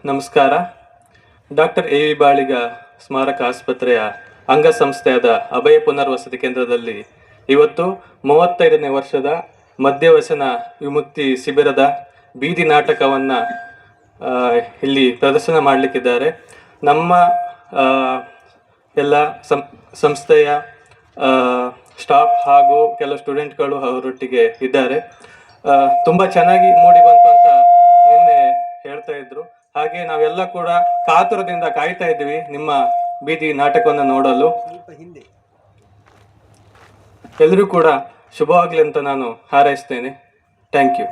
ನಮಸ್ಕಾರ. Doctor A V Baliga ಸ್ಮಾರಕ ಆಸ್ಪತ್ರೆಯ ಅಂಗಸಂಸ್ಥೆಯಾದ ಅಭಯ ಪುನರ್ವಸತಿ ಕೇಂದ್ರದಲ್ಲಿ ಇವತ್ತು 35ನೇ ವರ್ಷದ ಮದ್ಯವ್ಯಸನ ವಿಮುಕ್ತಿ ಶಿಬಿರದ ಬೀದಿ ನಾಟಕವನ್ನು ಇಲ್ಲಿ ಪ್ರದರ್ಶನ ಮಾಡಲಿಕ್ಕಿದ್ದಾರೆ. ನಮ್ಮ ಎಲ್ಲ ಸಂಸ್ಥೆಯ ಸ್ಟಾಫ್ ಹಾಗೂ ಕೆಲವು ಸ್ಟೂಡೆಂಟ್ಗಳು ಅವರೊಟ್ಟಿಗೆ ಇದ್ದಾರೆ. ತುಂಬ ಚೆನ್ನಾಗಿ ಮೂಡಿ ಬಂತು ಅಂತ ನಿನ್ನೆ ಹೇಳ್ತಾ ಇದ್ರು. ಹಾಗೆ ನಾವೆಲ್ಲ ಕೂಡ ಕಾತುರದಿಂದ ಕಾಯ್ತಾ ಇದ್ವಿ ನಿಮ್ಮ ಬೀದಿ ನಾಟಕವನ್ನು ನೋಡಲು. ಎಲ್ಲರೂ ಕೂಡ ಶುಭವಾಗಲಿ ಅಂತ ನಾನು ಹಾರೈಸ್ತೇನೆ. Thank you.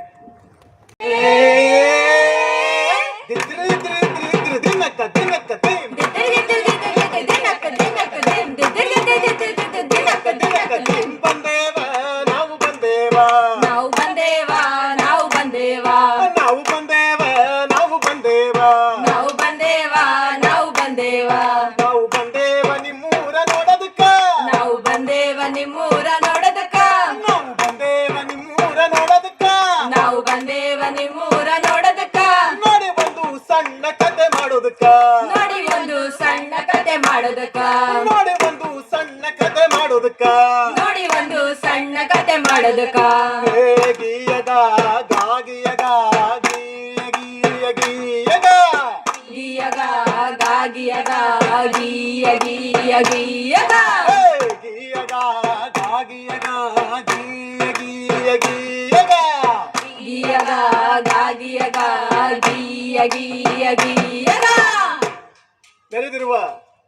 ನೆರೆದಿರುವ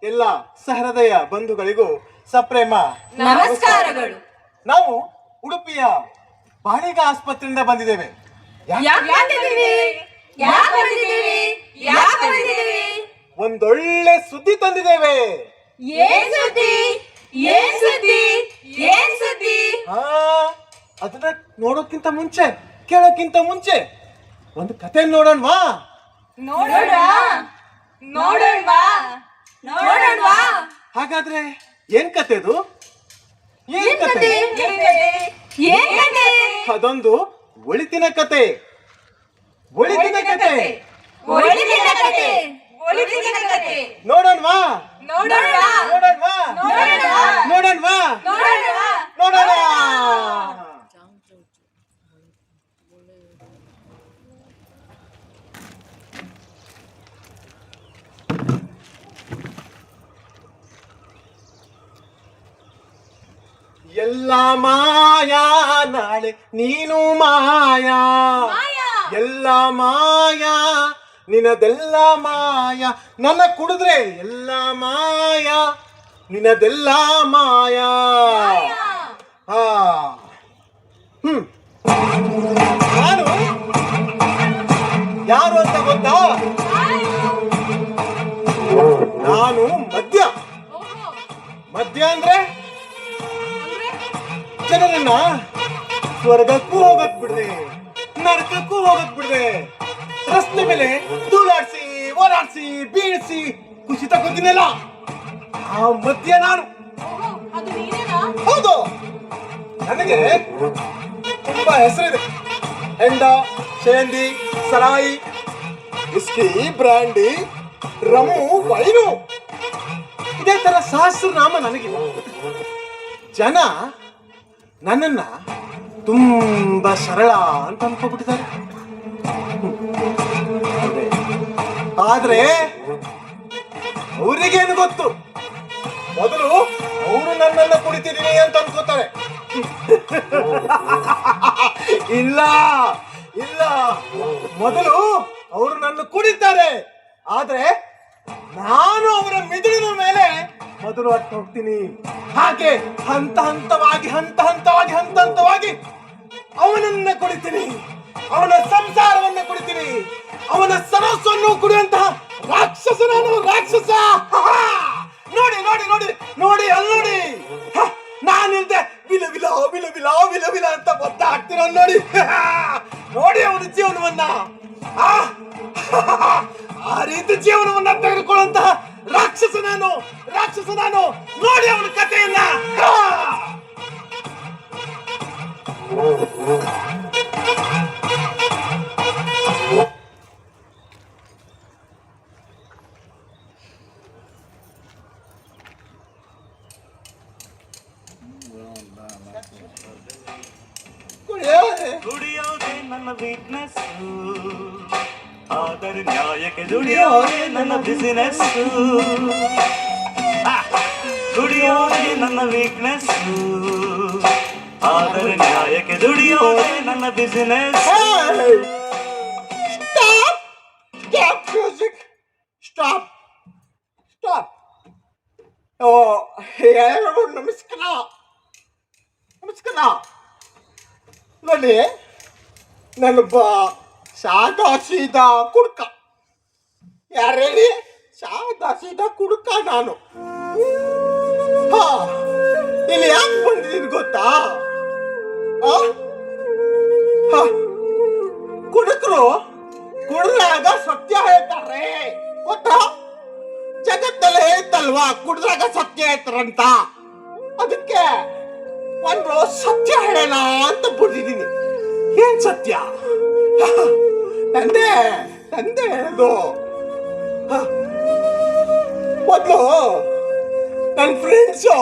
ಎಲ್ಲ ಸಹೃದಯ ಬಂಧುಗಳಿಗೂ ಸಪ್ರೇಮ ನಮಸ್ಕಾರಗಳು. ನಾವು ಉಡುಪಿಯ ಬಾಳಿಗ ಆಸ್ಪತ್ರೆಯಿಂದ ಬಂದಿದ್ದೇವೆ. ಒಂದೊಳ್ಳೆ ಸುದ್ದಿ ತಂದಿದ್ದೇವೆ. ಅದನ್ನ ನೋಡೋಕ್ಕಿಂತ ಮುಂಚೆ ಕೇಳೋಕ್ಕಿಂತ ಮುಂಚೆ ಒಂದು ಕತೆ ನೋಡೋಣವಾ? ಹಾಗಾದ್ರೆ ಏನ್ ಕತೆದು? ಅದೊಂದು ಒಳಿತಿನ ಕತೆ. ನೋಡೋಣವಾ? ಎಲ್ಲ ಮಾಯಾ ನಾಳೆ ನೀನು ಮಾಯಾ, ಎಲ್ಲ ಮಾಯಾ ನಿನದೆಲ್ಲ ಮಾಯಾ, ನನ್ನ ಕುಡಿದ್ರೆ ಎಲ್ಲ ಮಾಯಾ ನಿನದೆಲ್ಲ ಮಾಯಾ. ನಾನು ಯಾರು ಅಂತ ಗೊತ್ತಾ? ನಾನು ಮದ್ಯ ಅಂದ್ರೆ ಜನರನ್ನ ಸ್ವರ್ಗಕ್ಕೂ ಹೋಗಕ್ ಬಿಡ್ದೆ, ನರಕಕ್ಕೂ ಹೋಗಕ್ ಬಿಡ್ದೆ, ರಸ್ತೆ ಮೇಲೆ ತೂಲಾಡ್ಸಿ ಓಡಾಡ್ಸಿ ಬೀಳ್ಸಿ ಖುಷಿ ತಗೋತೀನಲ್ಲ, ಆ ಮದ್ಯ ನಾನು. ಹೌದು, ನನಗೆ ತುಂಬಾ ಹೆಸರಿದೆ. ಹೆಂಡ, ಶೇಂದಿ, ಸರಾಯಿ, ವಿಸ್ಕಿ, ಬ್ರ್ಯಾಂಡಿ, ರಮು, ವೈನು, ಇದೇ ತರ ಸಹಸ್ರನಾಮ ನನಗಿಲ್ಲ. ಜನ ನನ್ನನ್ನ ತುಂಬಾ ಸರಳ ಅಂತ ಅನ್ಕೋಬಿಟ್ಟಿದ್ದಾರೆ. ಆದ್ರೆ ಅವರಿಗೇನು ಗೊತ್ತು, ಮೊದಲು ಅವರು ನನ್ನನ್ನ ಕುಡಿತಿದ್ದೀನಿ ಅಂತ ಅನ್ಕೋತಾರೆ. ಇಲ್ಲ, ಮೊದಲು ಅವರು ನನ್ನ ಕುಡಿತಾರೆ, ಆದ್ರೆ ನಾನು ಅವರ ಮಿದುಳಿನ ಮೇಲೆ ಮೊದಲು ಅಟ್ಟು ಹೋಗ್ತೀನಿ. ಹಾಗೆ ಹಂತ ಹಂತವಾಗಿ ಅವನನ್ನ ಕುಡಿತೀನಿ, ಅವನ ಸಂಸಾರವನ್ನ ಕುಡಿತೀನಿ, ಅವನ ಸರಸ್ಸನ್ನು ಕುಡಿಯುವಂತಹ ರಾಕ್ಷಸ ನಾನು, ರಾಕ್ಷಸ. ನೋಡಿ ನೋಡಿ ನೋಡಿ ನೋಡಿ ಅಲ್ಲಿ ನೋಡಿ, ನಾನಿಲ್ದೆ ವಿಲ ವಿಲ ವಿಲ ವಿಲ ವಿಲ ವಿಲ ಅಂತ ಒತ್ತ ಹಾಕ್ತಿರೋ ನೋಡಿ. ನೋಡಿ ಅವನ ಜೀವನವನ್ನ, ಆ ರೀತಿ ಜೀವನವನ್ನ ತೆಗೆದುಕೊಳ್ಳುವಂತಹ ರಾಕ್ಷಸ ನಾನು. ನೋಡಿ ಅವನ ಕಥೆಯನ್ನ. ದುಡಿಯೋದೇ ನನ್ನ ವೀಕ್ನೆಸ್, ಆದರೆ ನ್ಯಾಯಕ್ಕೆ ದುಡಿಯೋದೇ ನನ್ನ ಬಿಸಿನೆಸ್. ದುಡಿಯೋದೇ ನನ್ನ ವೀಕ್ನೆಸ್, ಆದರೆ ನ್ಯಾಯಕ್ಕೆ ದುಡಿಯೋದೇ ನನ್ನ business. Stop! Stop music! Stop! Stop! Oh, ಎಲ್ಲರಿಗೂ ನಮಸ್ಕಾರ. ನಮಸ್ಕಾರ. ನೋಡಿ, ನಾನೊಬ್ಬ ಸಾದಾ ಸೀದಾ ಕುಡ್ಕ. ಯಾರು ಹೇಳಿ? ಸಾದಾ ಸೀದಾ ಕುಡ್ಕ ನಾನು. ಹಾ, ಇಲ್ಲಿ ಯಾಕೆ ಬಂದಿದ್ದೀನಿ ಗೊತ್ತಾ? ಕುಡುಕರು ಕುಡಿದಾಗ ಸತ್ಯ ಹೇಳ್ತಾರೆ ಗೊತ್ತಾ? ಜಗತ್ತಲ್ಲಿ ಹೇಳ್ತಲ್ವಾ ಕುಡಿದಾಗ ಸತ್ಯ ಹೇಳ್ತಾರಂತ. ಅದಕ್ಕೆ ಒಂದು ಸತ್ಯ ಹೇಳೋಣ ಅಂತ ಬಂದಿದ್ದೀನಿ. ಏನ್ ಸತ್ಯ? ತಂದೆ ತಂದೆ ಹೇಳೋದು. ಮೊದಲು ನನ್ನ ಫ್ರೆಂಡ್ಸು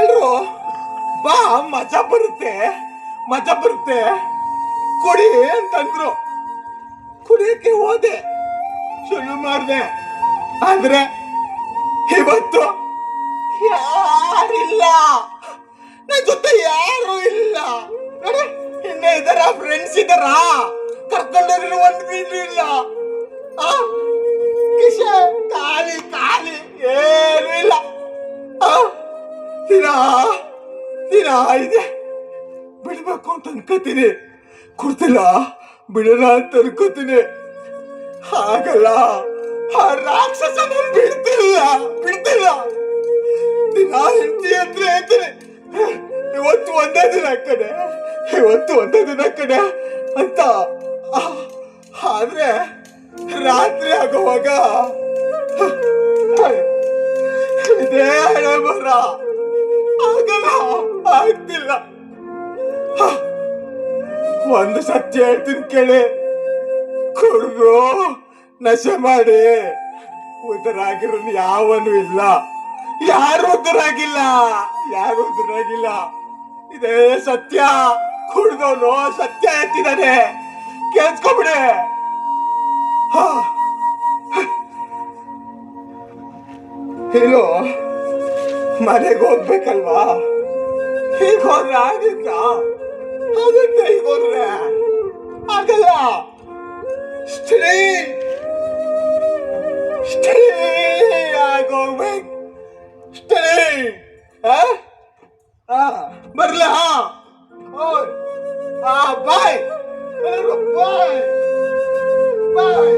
ಎಲ್ರು ಬಾ ಮಜಾ ಬರುತ್ತೆ ಕುಡಿ ಅಂತಂದ್ರು. ಕುಡಿಯಕ್ಕೆ ಹೋದೆ, ಶುರು ಮಾಡಿದೆ. ಆದ್ರೆ ಇವತ್ತು ಯಾರಿಲ್ಲ, ನನ್ನ ಜೊತೆ ಯಾರು ಇಲ್ಲ. ನೋಡಿ, ಇನ್ನೇ ಇದಾರ ಫ್ರೆಂಡ್ಸ್ ಇದಾರ, ಕರ್ಕೊಂಡೋಗಿರೋ ಒಂದು ಬೀನು ಇಲ್ಲ. ಕಿಶ ಖಾಲಿ ಖಾಲಿ, ಏನು ಇಲ್ಲ. ದಿನ ಇದೆ, ಬಿಡ್ಬೇಕು ಅಂತ ಅನ್ಕೋತೀನಿ. ಕೊಡ್ತಿಲ್ಲ, ಬಿಡೋಣ ಅಂತ ಅನ್ಕೋತೀನಿ. ಹಾಗಲ್ಲ, ಆ ರಾಕ್ಷಸ ಬಿಡ್ತಿಲ್ಲ. ದಿನ ಹೆಂಡತಿ ಹತ್ರ ಹೇಳ್ತೀನಿ, ಇವತ್ತು ಒಂದೇ ದಿನ ಕಡೆ ಅಂತ. ಆದ್ರೆ ರಾತ್ರಿ ಆಗುವಾಗ ಇದೇ ಹಣೆ ಬರ. ಆಗಲ್ಲ, ಆಗ್ತಿಲ್ಲ. ಒಂದು ಸತ್ಯ ಹೇಳ್ತೀನಿ ಕೇಳಿ, ಕುಡ್ದು ನಶೆ ಮಾಡಿ ಉದ್ದರಾಗಿರೋನು ಯಾವನು ಇಲ್ಲ. ಯಾರು ಉದ್ದರಾಗಿಲ್ಲ. ಇದೇ ಸತ್ಯ. ಕುಡ್ದವನು ಸತ್ಯ ಹೇಳ್ತಿದ್ದಾನೆ, ಕೇಳಿಸ್ಕೊಬಿಡಿ. ಹೇಳು, ಮನೆಗೆ ಹೋಗ್ಬೇಕಲ್ವಾ? ಹೀಗೆ ಹೋದ್ರೆ ಆಗತ್ತೆ, ಹೀಗೆ ಹೋದ್ರೆ ಆಗಲ್ಲ. ಸ್ಟೇ ಆಗೋಗ್ಬೇಕು. ಸ್ಟೇ ಬರ್ಲ. ಬಾಯ್ ಬಾಯ್ ಬಾಯ್.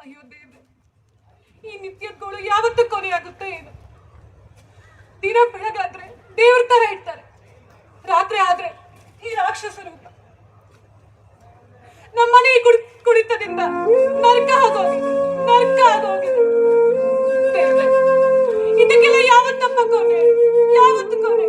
ಅಯ್ಯೋ ದೇವ್ರೆ, ಈ ನಿತ್ಯಗಳು ಯಾವತ್ತೂ ಕೊನೆಯಾಗುತ್ತೆ ಏನು? ದಿನ ಬೆಳಗಾದ್ರೆ ದೇವ್ರ ತರ ಇರ್ತಾರೆ, ರಾತ್ರಿ ಆದ್ರೆ ಈ ರಾಕ್ಷಸ ರೂಪ. ನಮ್ಮನೆ ಕುಡಿತದಿಂದ ನರ್ಕ ಆಗೋಗಿದೆ. ದೇವ್ರೆ, ಇದಕ್ಕೆಲ್ಲ ಯಾವತ್ತಪ್ಪ ಕೊನೆ? ಯಾವತ್ತು ಕೊನೆ?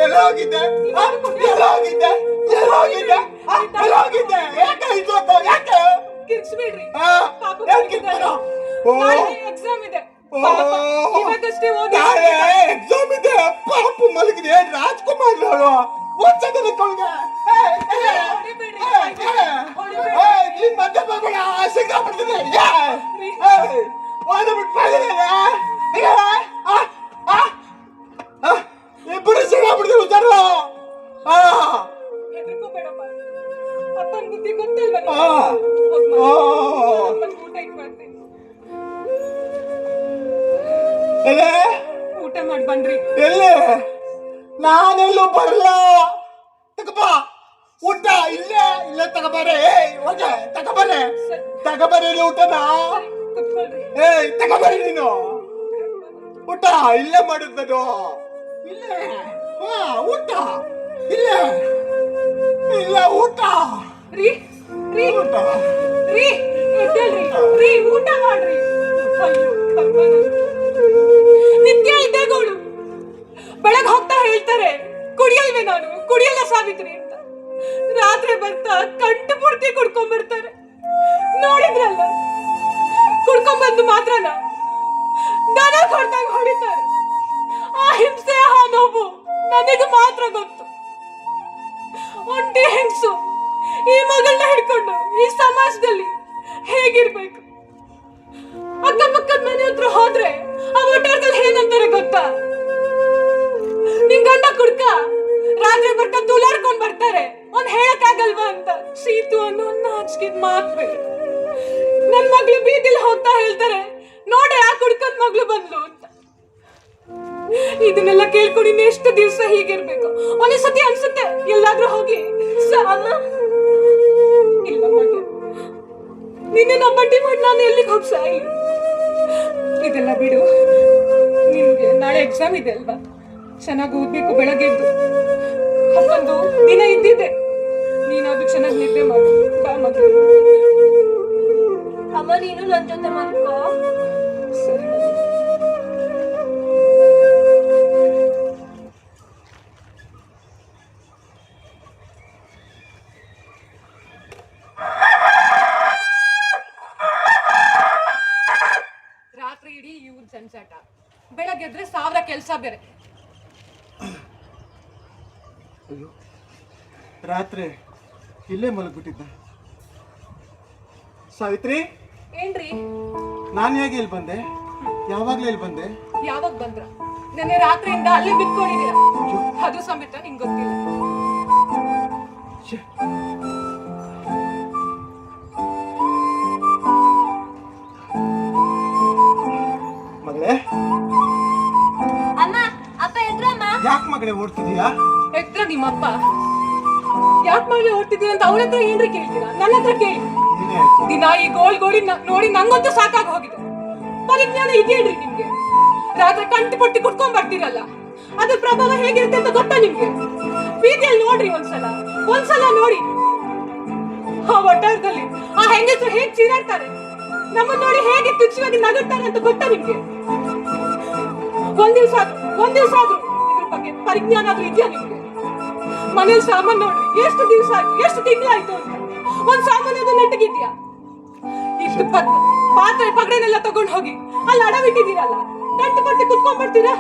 ಎಲ್ಲೋಗಿದ್ದೆ? ಯಾಕೆ ಕಿರ್ಚ್ಬೇಡ್ರಿ, ಎಕ್ಸಾಮ್ ಇದೆ. ಇವಾಗಷ್ಟೇ ಹೋಗಿ ಎಕ್ಸಾಮ್ ಇದೆ, ಪಾಪ ಮಲಗಿದೆ. ರಾಜ್ಕುಮಾರ್ ನೀನ್ ಮತ್ತೆ ಬರಬೇಡ, ಸಿಕ್ಕಾಬಿಡ್ತೀನಿ. ಇಬ್ಬರು ಸಿಕ್ಕಾಬಿಡ್ತೀವಿ ವಿಚಾರ. ಹೆದರ್ಕೋಬೇಡಪ್ಪ, ಅಪ್ಪನ ಬುದ್ಧಿ ಗೊತ್ತಲ್ವ? ಊಟ ಇಟ್ಕೊಳ್ತೀನಿ, ಊಟ ಮಾಡಿ ಬನ್ರಿ. ಎಲ್ಲಿ? ನಾನೆಲ್ಲೂ ಬರಲ್ಲ. ತಗಪ್ಪ ಊಟ ಇಲ್ಲೇ ತಗ. ತಗೋಬಾರೆ ಹೋಗೆ ತಗೋಬಾರೆ ಸರಿ. ತಗೋಬಾರೆ ಊಟನ ಸರಿ, ಕುತ್ಕೊಳ್ರಿ. ತಗೋಬಾರೆ ನೀನು ಊಟ ಇಲ್ಲೇ ಮಾಡಿದ್ದು ಇಲ್ಲೇ ಊಟ ಇಲ್ಲೇ ಇಲ್ಲ ಊಟ ರೀ ರೀ ಊಟ ರೀ ಎದ್ದೇಳ್ರಿ ರೀ ಊಟ ಮಾಡ್ರಿ ಅಯ್ಯೋ ಕರ್ಮ ನಂದು. ನಿತ್ಯ ಇದ್ದೇ ಗೋಳು ಬೆಳಗ್ಗೆ ಹೋಗ್ತಾ ಹೇಳ್ತಾರೆ ಕುಡಿಯಲ್ವೇ ನಾನು ಕುಡಿಯಲ್ಲ ಸಾವಿತ್ರಿ ಅಂತ ರಾತ್ರಿ ಬರ್ತಾ ಕಂಟು ಪೂರ್ತಿ ಕುಡ್ಕೊಂಡ್ಬಿಡ್ತಾರೆ ನೋಡಿದ್ರಲ್ಲ ಕುಡ್ಕೊಂಡ್ಬಂದು ಮಾತ್ರನ ದನ ಹೊಡೆದಾಗ ಹೊಡಿತಾರೆ ಆ ಹಿಂಸೆ ಆ ನೋವು ನನಗೆ ಮಾತ್ರ ಗೊತ್ತು ಒಂಟಿ ಹೆಂಗಸು ಈ ಮಗಳನ್ನ ಹಿಡ್ಕೊಂಡು ಈ ಸಮಾಜದಲ್ಲಿ ಹೇಗಿರ್ಬೇಕು ಅಕ್ಕಪಕ್ಕದ ಮನೆ ಹತ್ರ ಹೋದ್ರೆ ಆ ಒಟ್ಟಾರದಲ್ಲಿ ಏನಂತಾರೆ ಗೊತ್ತಾ ನಿಮ್ ಗಂಡ ಕುಡ್ಕ ರಾತ್ರಿ ಬರ್ತಾ ತುಲಾರ್ಕೊಂಡ್ ಬರ್ತಾರೆ ಒಂದ್ ಹೇಳಕ್ಕಾಗಲ್ವಾ ಅಂತ ಸೀತು ಅನ್ನೋ ನಾಚಿಕೆದ್ ಮಾತ್ವೆ ನನ್ ಮಗ್ಳು ಬೀದಿಲಿ ಹೋಗ್ತಾ ಹೇಳ್ತಾರೆ ನೋಡಿ ಆ ಕುಡ್ಕದ್ ಮಗ್ಳು ಬಂದ್ಲು ಅಂತ ಇದನ್ನೆಲ್ಲ ಕೇಳ್ಕೊಂಡು ಇನ್ನೆಷ್ಟು ದಿವಸ ಹೀಗಿರ್ಬೇಕು ಒಂದ್ಸತಿ ಅನ್ಸುತ್ತೆ ಎಲ್ಲಾದ್ರೂ ಹೋಗಿ ಅಮ್ಮ ಇಲ್ಲ ಮಗ ನಿನ್ನೆ ನಮ್ಮಟ್ಟಿ ಮಾಡಿ ನಾನು ಎಲ್ಲಿಗೆ ಹೋಗಿ ಸಾಯಿ ಇದೆಲ್ಲ ಬಿಡು ನಿಮ್ಗೆ ನಾಳೆ ಎಕ್ಸಾಮ್ ಇದೆ ಅಲ್ವಾ ಚೆನ್ನಾಗಿ ಓದ್ಬೇಕು ಬೆಳಗ್ಗೆ ಎದ್ದು ಹನ್ನೊಂದು ದಿನ ಇದ್ದಿದ್ದೆ ನೀನಾದ್ರೂ ಚೆನ್ನಾಗಿ ನಿದ್ದೆ ಮಾಡು ಬಾ ಮಗ ಅಮ್ಮ ನೀನು ನನ್ನ ಜೊತೆ ಮಲ್ಕೋ ಸರಿ ರಾತ್ರಿ ಇಡೀ ಇವ್ರ ಸಂಚಾಟ ಬೆಳಗ್ಗೆ ಎದ್ರೆ 1000 ಕೆಲಸ ಬೇರೆ ಅಯ್ಯೋ ರಾತ್ರಿ ಇಲ್ಲೇ ಮಲಗ್ಬಿಟ್ಟಿದ್ದ ಸಾವಿತ್ರಿ ಏನ್ರಿ ನಾನು ಹೇಗೆ ಇಲ್ಲಿ ಬಂದೆ ಯಾವಾಗ್ಲೇ ಇಲ್ಲಿ ಬಂದೆ ಯಾವಾಗ ಬಂದ್ರ ನೆನ್ನೆ ರಾತ್ರಿಯಿಂದ ಅಲ್ಲಿ ಬಿತ್ಕೊಂಡಿದ್ದೀರ ಅದು ಸಮೇತ ನಿಂಗೆ ಗೊತ್ತಿಲ್ಲ ಛೆ. ಮಗಳೇ ಅಮ್ಮ ಅಪ್ಪ ಎದ್ರಮ್ಮ ಯಾಕೆ ಮಗಳೇ ಓಡ್ತಿದೀಯಾ ಎತ್ರ ನಿಮ್ಮಪ್ಪ ಯಾಕೆ ಮಾಡಿ ಓಡ್ತಿದ್ದೀರ ಅಂತ ಅವಳ ಹತ್ರ ಏನ್ರಿ ಕೇಳ್ತೀರಾ ನನ್ನ ಹತ್ರ ಕೇಳಿ ಏನೇ ಆಯ್ತು ದಿನ ಈ ಗೋಳಿ ನೋಡಿ ನಂಗಂತೂ ಸಾಕಾಗಿ ಹೋಗಿದೆ ಪರಿಜ್ಞಾನ ಇದೆಯೇನ್ರಿ ನಿಮ್ಗೆ ರಾತ್ರಿ ಕಂಟಿ ಪಟ್ಟಿ ಕುಟ್ಕೊಂಡ್ ಬರ್ತೀರಲ್ಲ ಅದ್ರ ಪ್ರಭಾವ ಹೇಗಿರುತ್ತೆ ಅಂತ ಗೊತ್ತಾ ನಿಮ್ಗೆ ಬೀದಿಯಲ್ಲಿ ನೋಡ್ರಿ ಒಂದ್ಸಲ ನೋಡಿ ಆ ಒಟ್ಟಾರದಲ್ಲಿ ಆ ಹೆಂಗಸರು ಹೇಗ್ ಚೀರಾಡ್ತಾರೆ ನಮ್ಮನ್ನ ನೋಡಿ ಹೇಗೆ ತುಚ್ಛವಾಗಿ ನಗುತ್ತಾರೆ ಅಂತ ಗೊತ್ತಾ ನಿಮ್ಗೆ ಒಂದ್ ದಿವ್ಸ ಆದ್ರೂ ಇದ್ರ ಬಗ್ಗೆ ಪರಿಜ್ಞಾನ ಆದ್ರೂ ಇದೆಯಾ ನಿಮ್ಗೆ ಮನೇಲಿ ಸಾಮಾನ್ ನೋಡ್ರಿ ಎಷ್ಟು ದಿವಸ ಆಯ್ತು ಎಷ್ಟು ತಿಂಗಳಾಯ್ತು ಅಂತ ಒಂದ್ ಸಾಮಾನ್ಯದ ನೆಟ್ಟಗಿದ್ಯಾ ಇಷ್ಟು ಪಾತ್ರೆ ಪಗಡೆನೆಲ್ಲ ತಗೊಂಡ್ ಹೋಗಿ ಅಲ್ಲಿ ಅಡವಿಟ್ಟಿದ್ದೀರಲ್ಲ ಗಂಟು ಪಟ್ಟಿ ಕುತ್ಕೊಂಡ್ ಬರ್ತೀರಾ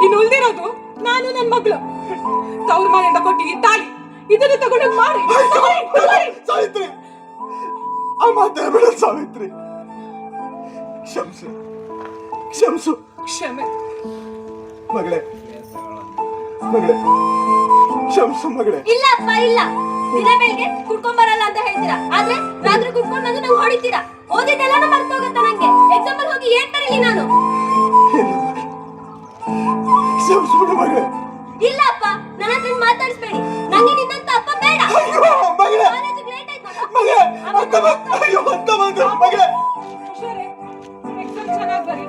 ಇನ್ನು ಉಳ್ದಿರೋದು ನಾನು ನನ್ ಮಗಳು ತವ್ರ ಮನೆಯಿಂದ ಕೊಟ್ಟಿಗೆ ತಾಳಿ ಇದನ್ನು ತಗೊಂಡು ಮಾಡಿ ಸಾವಿತ್ರಿ ಆ ಮಾತಾಡ್ಬೇಡ ಸಾವಿತ್ರಿ ಕ್ಷಮಿಸು ಕ್ಷಮಿಸು ಕ್ಷಮೆ ಮಗಳೇ ಮಗಳೇ ಕ್ಷಮಿಸು ಮಗಳೇ ಇಲ್ಲ ಅಪ್ಪ ಇಲ್ಲ ದಿನ ಬೆಳಿಗ್ಗೆ ಕುಡ್ಕೊಂಡ್ ಬರಲ್ಲ ಅಂತ ಹೇಳ್ತೀರಾ ಆದ್ರೆ ರಾತ್ರಿ ಕುಡ್ಕೊಂಡ್ ಬಂದು ನಂಗೆ ಹೊಡಿತೀರಾ ಓದಿದ್ದೆಲ್ಲಾನು ಮರ್ತೋಗತ್ತ ನಂಗೆ ಎಕ್ಸಾಮ್ ಅಲ್ಲಿ ಹೋಗಿ ಏನ್ ಬರೀಲಿ ನಾನು ಕ್ಷಮಿಸ್ಬಿಡು ಮಗಳೇ ಇಲ್ಲ ಅಪ್ಪ ನನ್ನ ಹತ್ರ ಮಾತಾಡಿಸ್ಬೇಡಿ ನಂಗೆ ನಿನ್ನಂತ ಅಪ್ಪ ಬೇಡ ಅಯ್ಯೋ ಮಗಳೇ ಕಾಲೇಜಿಗೆ ಲೇಟ್ ಆಯ್ತು ಮಗಳೇ ಅಯ್ಯೋ ಅಂತ ಬಂದು ಮಗಳೇ ಹುಷಾರೇ ಎಕ್ಸಾಮ್ ಚೆನ್ನಾಗಿ ಬರೀ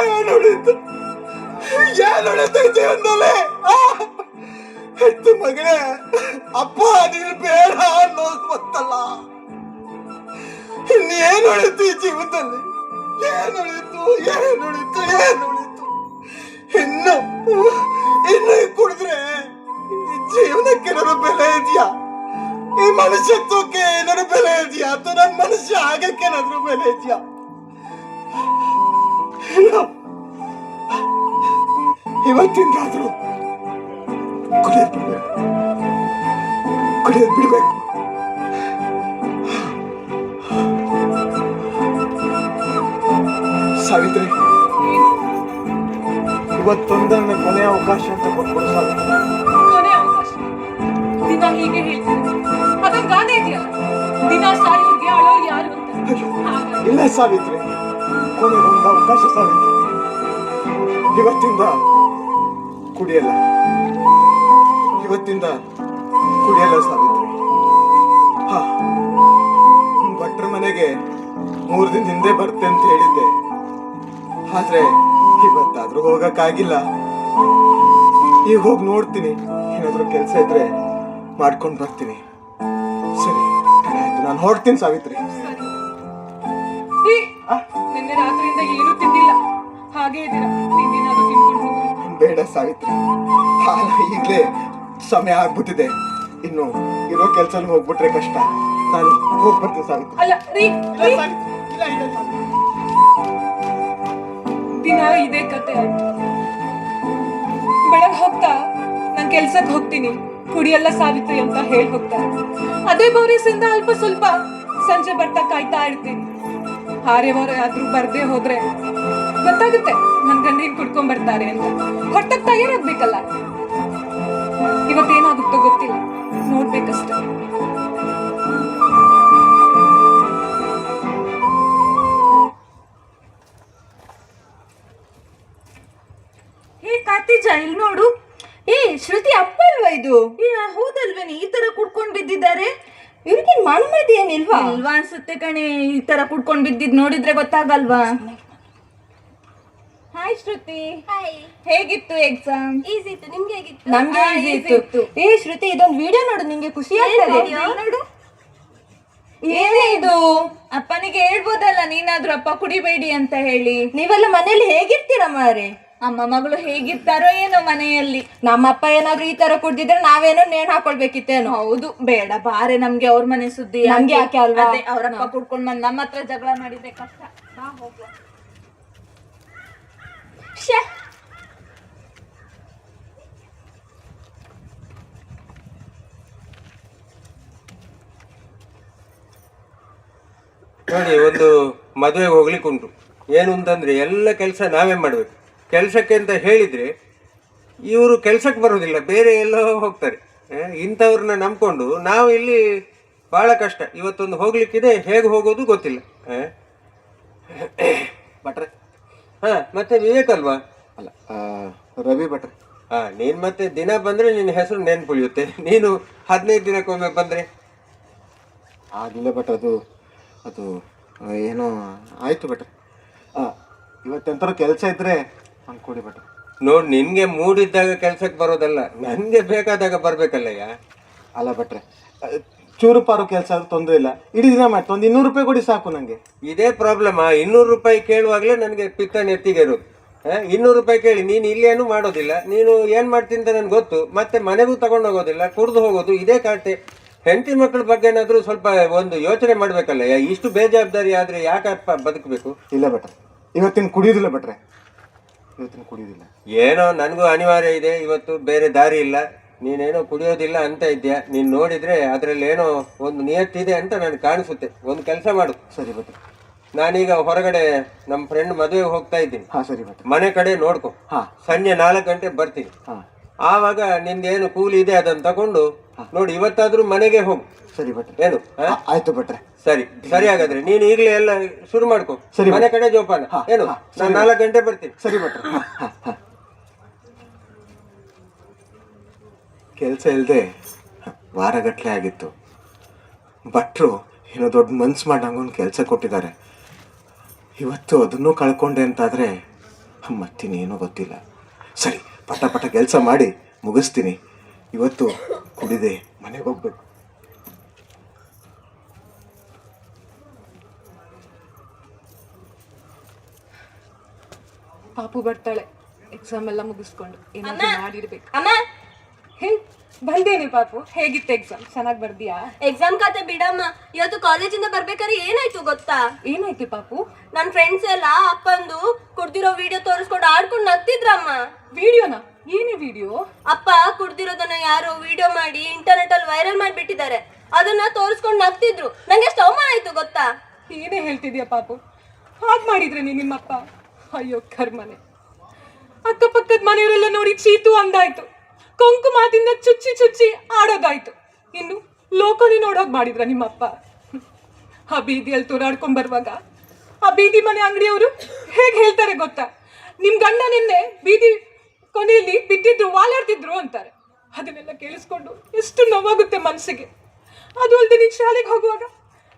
ಏನುಳಿತು ಜೀವನದಲ್ಲಿ ಹೆತ್ತು ಮಗಳೇ ಅಪ್ಪ ನೀನು ಬೇಡ ಅನ್ನೋದು ಗೊತ್ತಲ್ಲ ಇನ್ನೇನುಳಿತು ಈ ಜೀವನದಲ್ಲಿ ಏನುಳಿತು ಇನ್ನು ಕುಡಿದ್ರೆ ಈ ಜೀವನಕ್ಕೆ ಏನಾದ್ರು ಬೆಲೆ ಇದೆಯಾ ಈ ಮನುಷ್ಯತ್ವಕ್ಕೆ ಏನಾದ್ರು ಬೆಲೆ ಇದೆಯಾ ಅಥವಾ ನನ್ನ ಮನುಷ್ಯ ಆಗಕ್ಕೆ ಏನಾದ್ರು ಬೆಲೆ ಇದೆಯಾ ಇವತ್ತಿಂದಾದ್ರೂ ಕುಡಿಯೋದು ಬಿಡ್ಬೇಕು ಸಾವಿತ್ರಿ ಇವತ್ತೊಂದನ್ನ ಕೊನೆಯ ಅವಕಾಶ ಅಂತ ಕೊಟ್ಬಿಡು ಸಾವಿತ್ರಿ ಕೊನೆ ಅವಕಾಶ ದಿನ ಹೀಗೆ ಹೇಳ್ತೀನಿ ಅದೊಂದು ಗಾದೆ ಇದೆಯಲ್ಲ ದಿನ ಸಾಯೋರ್ಗೆ ಅಳೋರು ಯಾರು ಅಂತ ಹಾಗಾಗಿ ಇಲ್ಲ ಸಾವಿತ್ರಿ, ಕೊನೆಗೊಂದು ಅವಕಾಶ ಸಾವಿತ್ರಿ. ಇವತ್ತಿಂದ ಕುಡಿಯಲ್ಲ, ಇವತ್ತಿಂದ ಕುಡಿಯಲ್ಲ ಸಾವಿತ್ರಿ. ಹಾ, ಭಟ್ರ ಮನೆಗೆ 3 ದಿನ ಹಿಂದೆ ಬರ್ತೆ ಅಂತ ಹೇಳಿದ್ದೆ, ಆದ್ರೆ ಇವತ್ತಾದ್ರೂ ಹೋಗಕ್ಕಾಗಿಲ್ಲ. ಈಗ ಹೋಗಿ ನೋಡ್ತೀನಿ, ಏನಾದ್ರೂ ಕೆಲಸ ಇದ್ರೆ ಮಾಡ್ಕೊಂಡು ಬರ್ತೀನಿ. ಸರಿ, ಆಯ್ತು, ನಾನು ಹೊರಡ್ತೀನಿ ಸಾವಿತ್ರಿ. ರೀ, ನಿನ್ನೆ ರಾತ್ರಿಯಿಂದ ಏನು ತಿಂದಿಲ್ಲ, ಹಾಗೆ ಇದ್ದೀರಾ. ತಿಂಡಿನಾದ್ರೂ ತಿನ್ಕೊಂಡು ಹೋಗ್ರಿ. ಬೇಡ ಸಾವಿತ್ರಿ, ಈಗಲೇ ಸಮಯ ಆಗ್ಬಿಟ್ಟಿದೆ. ಇನ್ನು ಇರೋ ಕೆಲಸ ಹೋಗ್ಬಿಟ್ರೆ ಕಷ್ಟ. ನಾನು ಹೋಗ್ಬರ್ತೀನಿ ಸಾವಿತ್ರಿ. ಅಲ್ಲ ರೀ, ಇಲ್ಲ ಸಾವಿತ್ರಿ, ಇಲ್ಲ, ಇಲ್ಲ ಸಾವಿತ್ರಿ. ದಿನ ಇದೇ ಕತೆ ಆಯ್ತು. ಬೆಳಗ್ಗೆ ಹೋಗ್ತಾ ನಾನು ಕೆಲ್ಸಕ್ಕೆ ಹೋಗ್ತೀನಿ, ಕುಡಿಯಲ್ಲ ಸಾವಿತ್ರಿ ಅಂತ ಹೇಳಿ ಹೋಗ್ತಾರೆ. ಅದೇ ಬೋರಿಸಿಂದ ಅಲ್ಪ ಸ್ವಲ್ಪ ಸಂಜೆ ಬರ್ತಾ ಕಾಯ್ತಾ ಇರ್ತೀನಿ. ಹಾರೇವಾರ ಆದ್ರೂ ಬರ್ದೇ ಹೋದ್ರೆ ಗೊತ್ತಾಗುತ್ತೆ ನನ್ ಗಂಡ ಏನ್ ಕುಡ್ಕೊಂಡ್ ಬರ್ತಾರೆ ಅಂತ. ಹೊಟ್ಟಕ್ಕೆ ತಯಾರಾಗ್ಬೇಕಲ್ಲ. ಇವತ್ತೇನಾಗುತ್ತೋ ಗೊತ್ತಿಲ್ಲ, ನೋಡ್ಬೇಕಷ್ಟೆ. ಹೇ ಕಾರ್ತಿಜ, ಇಲ್ಲಿ ನೋಡು. ಏ ಶ್ರುತಿ ಅಪ್ಪ ಅಲ್ವಾ ಇದು? ಏ ಹೌದಲ್ವೇನೆ, ಈ ತರ ಕುಡ್ಕೊಂಡ್ ಬಿದ್ದಿದ್ದಾರೆ. ಇವ್ರಿಗೆ ಮನ್ಮದಿ ಏನಿಲ್ವಾ? ಇಲ್ವಾ ಅನ್ಸುತ್ತೆ ಕಣೆ, ಈ ತರ ಕುಡ್ಕೊಂಡ್ ಬಿದ್ದಿದ್ ನೋಡಿದ್ರೆ ಗೊತ್ತಾಗಲ್ವಾ? ಹಾಯ್ ಶ್ರುತಿ. ಹೇಗಿತ್ತು ಎಕ್ಸಾಮ್? ಈಸಿ ಇತ್ತು, ನಿಮ್ಗೆ ಹೇಗಿತ್ತು? ನಮ್ಗೆ easy ಇತ್ತು. ಏ ಶ್ರುತಿ, ಇದೊಂದು ವಿಡಿಯೋ ನೋಡು, ನಿಂಗೆ ಖುಷಿ ಆಗ್ತದೆ. ನೋಡು, ಏನೇ ಇದು? ಅಪ್ಪನಿಗೆ ಹೇಳ್ಬೋದಲ್ಲ ನೀನಾದ್ರೂ ಅಪ್ಪ ಕುಡಿಬೇಡಿ ಅಂತ ಹೇಳಿ. ನೀವೆಲ್ಲ ಮನೇಲಿ ಹೇಗಿರ್ತೀರಾ ಮಾರೆ? ಅಮ್ಮ ಮಗಳು ಹೇಗಿರ್ತಾರೋ ಏನೋ ಮನೆಯಲ್ಲಿ. ನಮ್ಮಪ್ಪ ಏನಾದ್ರು ಈ ತರ ಕುಡ್ದಿದ್ರೆ ನಾವೇನೋ ನೇಣ್ ಹಾಕೊಳ್ಬೇಕಿತ್ತೇನೋ. ಹೌದು, ಬೇಡ ಬಾರೆ, ನಮ್ಗೆ ಅವ್ರ ಮನೆ ಸುದ್ದಿ ನಮ್ಗೆ ಯಾಕೆ ಅಲ್ವಾ? ಅವ್ರಪ್ಪ ಕುಡ್ಕೊಂಡ್ ಬಂದ್ ನಮ್ಮ ಹತ್ರ ಜಗಳ ಮಾಡಿದ್ರೆ ಕಷ್ಟ. ಬಾ ಹೋಗುವ. ಶ್ಯಾ. ನೋಡಿ, ಒಂದು ಮದುವೆಗೆ ಹೋಗ್ಲಿಕ್ಕೆ ಉಂಟು. ಏನು ಅಂತಂದ್ರೆ ಎಲ್ಲ ಕೆಲಸ ನಾವೇ ಮಾಡಬೇಕು. ಕೆಲಸಕ್ಕೆ ಅಂತ ಹೇಳಿದ್ರೆ ಇವರು ಕೆಲಸಕ್ಕೆ ಬರೋದಿಲ್ಲ, ಬೇರೆ ಎಲ್ಲೋ ಹೋಗ್ತಾರೆ. ಇಂಥವ್ರನ್ನ ನಂಬ್ಕೊಂಡು ನಾವು ಇಲ್ಲಿ ಭಾಳ ಕಷ್ಟ. ಇವತ್ತೊಂದು ಹೋಗ್ಲಿಕ್ಕಿದೆ, ಹೇಗೆ ಹೋಗೋದು ಗೊತ್ತಿಲ್ಲ. ಭಟ್ರೆ, ಮತ್ತೆ ವಿವೇಕ್ ಅಲ್ವಾ? ಅಲ್ಲ, ರವಿ ಭಟ್ರೆ. ನೀನು ಮತ್ತೆ ದಿನ ಬಂದರೆ ನಿನ್ನ ಹೆಸರು ನೆನ್ಪುಳಿಯುತ್ತೆ. ನೀನು 15 ದಿನಕ್ಕೊಮ್ಮೆ ಬಂದರೆ ಆಗಿಲ್ಲ ಭಟ್ರೆ, ಅದು ಏನೋ ಆಯ್ತು ಭಟ್ರೆ. ಇವತ್ತೆಂಥರ ಕೆಲಸ ಇದ್ರೆ ಅನ್ಕೊಡಿ ಭಟ್ರೆ. ನೋಡಿ, ನಿನಗೆ ಮೂಡಿದ್ದಾಗ ಕೆಲಸಕ್ಕೆ ಬರೋದಲ್ಲ, ನನಗೆ ಬೇಕಾದಾಗ ಬರಬೇಕಲ್ಲಯ್ಯ. ಅಲ್ಲ ಭಟ್ರೆ, ಚೂರು ಪಾರು ಕೆಲಸ ಆದ್ರೂ ತೊಂದರೆ ಇಲ್ಲ, ಇಡೀ ದಿನ ಮಾಡ್ತಾ ಒಂದು 200 ರೂಪಾಯಿ ಕೊಡಿ ಸಾಕು ನನಗೆ. ಇದೇ ಪ್ರಾಬ್ಲಮ್. 200 ರೂಪಾಯಿ ಕೇಳುವಾಗಲೇ ನನಗೆ ಪಿತ್ತ ನೆತ್ತಿಗೆ ಇರೋದು. 200 ರೂಪಾಯಿ ಕೇಳಿ ನೀನು ಇಲ್ಲೇನು ಮಾಡೋದಿಲ್ಲ, ನೀನು ಏನು ಮಾಡ್ತೀನಿ ಅಂತ ನನಗೆ ಗೊತ್ತು. ಮತ್ತೆ ಮನೆಗೂ ತಗೊಂಡು ಹೋಗೋದಿಲ್ಲ, ಕುಡ್ದು ಹೋಗೋದು, ಇದೇ ಕಾಟೆ. ಹೆಂಡತಿ ಮಕ್ಕಳ ಬಗ್ಗೆ ಏನಾದರೂ ಸ್ವಲ್ಪ ಒಂದು ಯೋಚನೆ ಮಾಡಬೇಕಲ್ಲ. ಇಷ್ಟು ಬೇಜವಾಬ್ದಾರಿ ಆದರೆ ಯಾಕಪ್ಪ ಬದುಕಬೇಕು? ಇಲ್ಲ ಭಟ್ರೆ, ಇವತ್ತಿನ ಕುಡಿಯೋದಿಲ್ಲ ಭಟ್ರೆ, ಇವತ್ತಿನ ಕುಡಿಯೋದಿಲ್ಲ. ಏನೋ ನನಗೂ ಅನಿವಾರ್ಯ ಇದೆ ಇವತ್ತು, ಬೇರೆ ದಾರಿ ಇಲ್ಲ. ನೀನೇನೋ ಕುಡಿಯೋದಿಲ್ಲ ಅಂತ ಇದ್ಯಾ, ನೀನು ನೋಡಿದರೆ ಅದರಲ್ಲಿ ಏನೋ ಒಂದು ನಿಯತ್ತಿದೆ ಅಂತ ನನಗೆ ಕಾಣಿಸುತ್ತೆ. ಒಂದು ಕೆಲಸ ಮಾಡು. ಸರಿ ಭಟ್ರೆ. ನಾನೀಗ ಹೊರಗಡೆ ನಮ್ಮ ಫ್ರೆಂಡ್ ಮದುವೆಗೆ ಹೋಗ್ತಾ ಇದ್ದೀನಿ. ಸರಿ ಭಟ್ರೆ. ಮನೆ ಕಡೆ ನೋಡ್ಕೊ. ಸಂಜೆ 4 ಗಂಟೆಗೆ ಬರ್ತೀನಿ. ಆವಾಗ ನಿಂದೇನು ಕೂಲಿ ಇದೆ ಅದನ್ನು ತಗೊಂಡು ನೋಡಿ, ಇವತ್ತಾದ್ರೂ ಮನೆಗೆ ಹೋಗು. ಸರಿ ಭಟ್ರೆ. ಏನು? ಆಯ್ತು ಭಟ್ರೆ. ಸರಿ ಸರಿ, ಹಾಗಾದ್ರೆ ನೀನು ಈಗಲೇ ಎಲ್ಲ ಶುರು ಮಾಡ್ಕೊ. ಸರಿ, ಮನೆ ಕಡೆ ಜೋಪಾನ. ಏನು? ನಾನು 4 ಗಂಟೆ ಬರ್ತೀನಿ. ಸರಿ ಭಟ್ರೆ. ಕೆಲಸ ಇಲ್ಲದೆ ವಾರಗಟ್ಟಲೆ ಆಗಿತ್ತು. ಭಟ್ರು ಏನೋ ದೊಡ್ಡ ಮನ್ಸು ಮಾಡಿ ನಂಗೊಂದು ಕೆಲಸ ಕೊಟ್ಟಿದ್ದಾರೆ. ಇವತ್ತು ಅದನ್ನು ಕಳ್ಕೊಂಡೆ ಅಂತಾದರೆ ಮತ್ತಿನೇನೋ ಗೊತ್ತಿಲ್ಲ. ಸರಿ, ಪಟ ಪಟ ಕೆಲಸ ಮಾಡಿ ಮುಗಿಸ್ತೀನಿ. ಇವತ್ತು ಕುಡಿದೆ ಮನೆಗೆ ಹೋಗ್ಬೇಕು. ಪಾಪು ಬರ್ತಾಳೆ ಎಕ್ಸಾಮ್ ಎಲ್ಲ ಮುಗಿಸ್ಕೊಂಡು, ಏನಾದ್ರು ಮಾಡಿರ್ಬೇಕು. ಅಮ್ಮ, ಹೇ ಬಂದೇನೆ ಪಾಪು, ಹೇಗಿತ್ತು ಎಕ್ಸಾಮ್? ಚೆನ್ನಾಗಿ ಬರ್ದಿಯಾ? ಎಕ್ಸಾಮ್ ಕತೆ ಬಿಡಮ್ಮ. ಇವತ್ತು ಕಾಲೇಜಿಂದ ಬರ್ಬೇಕಾದ್ರೆ ಏನಾಯ್ತು ಗೊತ್ತಾ? ಏನಾಯ್ತು ಪಾಪು? ನನ್ ಫ್ರೆಂಡ್ಸ್ ಎಲ್ಲ ಅಪ್ಪಂದು ಕುಡ್ದಿರೋ ವಿಡಿಯೋ ತೋರಿಸ್ಕೊಂಡು ಆಡ್ಕೊಂಡು ನಗ್ತಿದ್ರಮ್ಮ. ವಿಡಿಯೋನಾ? ಏನೇ ವಿಡಿಯೋ? ಅಪ್ಪ ಕುಡ್ದಿರೋದನ್ನ ಯಾರೋ ವಿಡಿಯೋ ಮಾಡಿ ಇಂಟರ್ನೆಟ್ ಅಲ್ಲಿ ವೈರಲ್ ಮಾಡ್ಬಿಟ್ಟಿದ್ದಾರೆ. ಅದನ್ನ ತೋರಿಸ್ಕೊಂಡು ನಗ್ತಿದ್ರು. ನಂಗೆ ಎಷ್ಟು ಅವಮಾನ ಆಯ್ತು ಗೊತ್ತಾ? ಏನೇ ಹೇಳ್ತಿದ್ಯಾ ಪಾಪು? ಹಾಗೆ ಮಾಡಿದ್ರೆ ನಿಮ್ಮಪ್ಪ? ಅಯ್ಯೋ ಕರ್ಮನೆ. ಅಕ್ಕಪಕ್ಕದ ಮನೆಯವರೆಲ್ಲ ನೋಡಿ ಚೀತು ಅಂದಾಯ್ತು, ಕೊಂಕು ಮಾತಿಂದ ಚುಚ್ಚಿ ಚುಚ್ಚಿ ಆಡೋದಾಯ್ತು. ಇನ್ನು ಲೋಕನಿ ನೋಡೋಗ್ ಮಾಡಿದ್ರ ನಿಮ್ಮಪ್ಪ? ಆ ಬೀದಿಯಲ್ಲಿ ತೋರಾಡ್ಕೊಂಡ್ ಬರುವಾಗ ಆ ಬೀದಿ ಮನೆ ಅಂಗಡಿಯವರು ಹೇಗೆ ಹೇಳ್ತಾರೆ ಗೊತ್ತಾ, ನಿಮ್ ಗಂಡ ನಿನ್ನೆ ಬೀದಿ ಕೊನೆಯಲ್ಲಿ ಬಿದ್ದಿದ್ರು, ವಾಲಾಡ್ತಿದ್ರು ಅಂತಾರೆ. ಅದನ್ನೆಲ್ಲ ಕೇಳಿಸ್ಕೊಂಡು ಎಷ್ಟು ನೋವಾಗುತ್ತೆ ಮನಸ್ಸಿಗೆ. ಅದು ಅಲ್ಲದೆ ನೀನು ಶಾಲೆಗೆ ಹೋಗುವಾಗ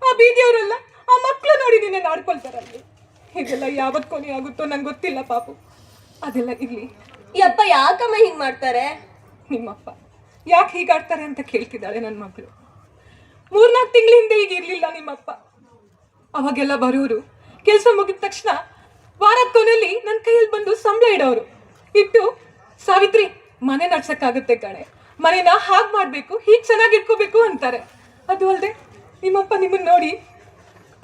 ಆ ಬೀದಿಯವರೆಲ್ಲ ಆ ಮಕ್ಕಳು ನೋಡಿ ನಿನ್ನೆ ನಾಡ್ಕೊಳ್ತಾರಲ್ಲಿ. ಇದೆಲ್ಲ ಯಾವತ್ತು ಕೊನೆ ಆಗುತ್ತೋ ನಂಗೆ ಗೊತ್ತಿಲ್ಲ ಪಾಪು. ಅದೆಲ್ಲ ಇರ್ಲಿ. ಈ ಅಪ್ಪ ಯಾಕಮ್ಮ ಹಿಂಗ್ ಮಾಡ್ತಾರೆ? ನಿಮ್ಮಪ್ಪ ಯಾಕೆ ಹೀಗಾಡ್ತಾರೆ ಅಂತ ಕೇಳ್ತಿದ್ದಾಳೆ ನನ್ನ ಮಗಳು. 3-4 ತಿಂಗಳ ಹಿಂದೆ ಈಗ ಇರ್ಲಿಲ್ಲ ನಿಮ್ಮಪ್ಪ. ಅವಾಗೆಲ್ಲ ಬರೋರು, ಕೆಲಸ ಮುಗಿದ ತಕ್ಷಣ ವಾರದ ಕೊನೆಯಲ್ಲಿ ನನ್ನ ಕೈಯಲ್ಲಿ ಬಂದು ಸಂಬಳ ಇಡೋರು. ಇಟ್ಟು, ಸಾವಿತ್ರಿ ಮನೆ ನಡ್ಸಕ್ಕಾಗುತ್ತೆ ಕಣೆ, ಮನೆನ ಹಾಗೆ ಮಾಡ್ಬೇಕು, ಹೀಗೆ ಚೆನ್ನಾಗಿ ಇಟ್ಕೋಬೇಕು ಅಂತಾರೆ. ಅದು ಅಲ್ಲದೆ ನಿಮ್ಮಪ್ಪ ನಿಮ್ಮನ್ನ ನೋಡಿ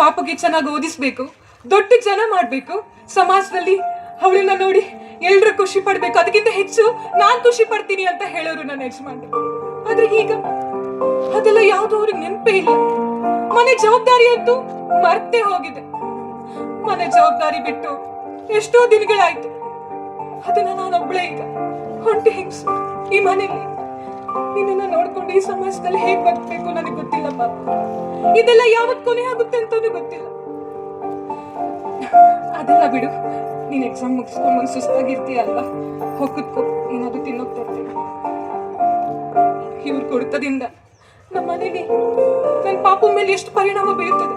ಪಾಪಗೆ ಚೆನ್ನಾಗಿ ಓದಿಸ್ಬೇಕು, ದೊಡ್ಡ ಜನ ಮಾಡ್ಬೇಕು, ಸಮಾಜದಲ್ಲಿ ಅವಳನ್ನ ನೋಡಿ ಎಲ್ರು ಖುಷಿ ಪಡ್ಬೇಕು, ಅದಕ್ಕಿಂತ ಹೆಚ್ಚು ನಾನ್ ಖುಷಿ ಪಡ್ತೀನಿ ಅಂತ ಹೇಳೋರು ನನ್ನ ಯಜಮಾನ್ರು. ಆದ್ರೆ ಈಗ ಅದೆಲ್ಲ ಯಾವ್ದು ಅವ್ರಿಗೆ ನೆನಪೇ ಇಲ್ಲ. ಮನೆ ಜವಾಬ್ದಾರಿ ಅಂತೂ ಮರ್ತೇ ಹೋಗಿದೆ. ಮನೆ ಜವಾಬ್ದಾರಿ ಬಿಟ್ಟು ಎಷ್ಟೋ ದಿನಗಳಾಯ್ತು. ಅದನ್ನ ನಾನೊಬ್ಳೆ ಈಗ ಹೊಂಟೆ ಹೆಂಗ್ಸು ಈ ಮನೆಯಲ್ಲಿ. ನಿನ್ನನ್ನ ನೋಡ್ಕೊಂಡು ಈ ಸಮಾಜದಲ್ಲಿ ಹೇಗ್ ಬದುಕಬೇಕು ನನಗೆ ಗೊತ್ತಿಲ್ಲ ಪಾಪ. ಇದೆಲ್ಲ ಯಾವತ್ ಕೊನೆ ಆಗುತ್ತೆ ಅಂತಾನು ಗೊತ್ತಿಲ್ಲ. ಅದೆಲ್ಲ ಬಿಡು, ನೀನ್ ಎಕ್ಸಾಮ್ ಮುಗಿಸ್ಕೊಂಡ್ ಸುಸ್ತಾಗಿರ್ತೀಯ ಅಲ್ವಾ, ಹೋಗುತ್ಕೋ, ಏನಾದ್ರು ತಿನ್ನೋಕ್ ತರ್ತೀನಿ. ಇವ್ರ ಕೊಡ್ತದಿಂದ ನಮ್ಮ ಮನೆಗೆ ನನ್ನ ಪಾಪು ಮೇಲೆ ಎಷ್ಟು ಪರಿಣಾಮ ಬೀಳ್ತದೆ